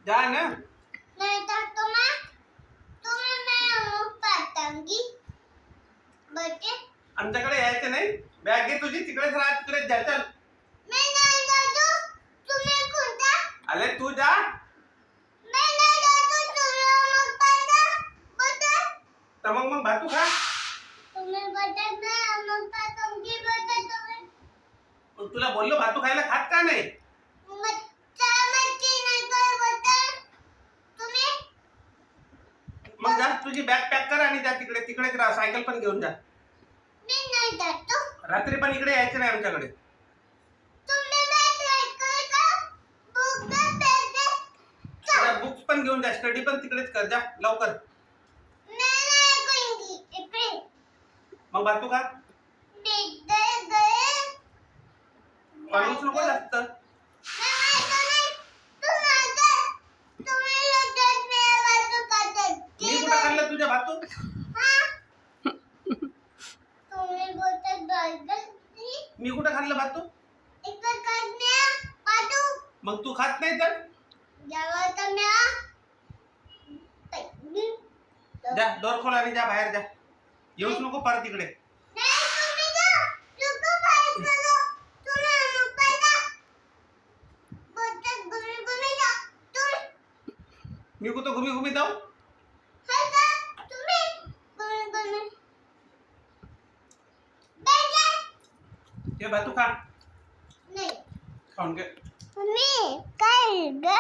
जा ना. नहीं तो तुम्हें मैं अमुक पाठांगी बच्चे. आमच्याकडे यायचं नाही. बॅग घे तुझी, तिकडेच राहा, तिकडेच जा. चल. मैं नहीं जातो. तुम्हें कोणता? अरे तू जा. मैं नहीं जातो. तुम्हें अमुक पाठा बता. तर मग भातू खा. तुम्हें बता मैं अमुक पाठांगी बता तुम्हें. मग तुला बोललो भातू खायला, खात का नाही? मग जा, तुझी बॅग पॅक कर आणि जा तिकडे. तिकडेच राहा, सायकल पण घेऊन जा. मैं नहीं जातो. रात्री पण इकडे यायचं नाही आमच्याकडे. बुक्स पण घेऊन जा, स्टडी पण तिकडेच कर. जा लवकर. मग भातू खा. माणूस नको जास्त. मी कुठं खाल्लं तुझ्या भातू? मी कुठं खाल्लं भातू? मग तू खात नाही तर जा, डोर खोल आणि जा बाहेर जा. येऊच नको परत इकडे. मी कुठं घुमी घुमी जाऊ? हे भातू खा. नहीं खाऊन घे. मम्मी काय ग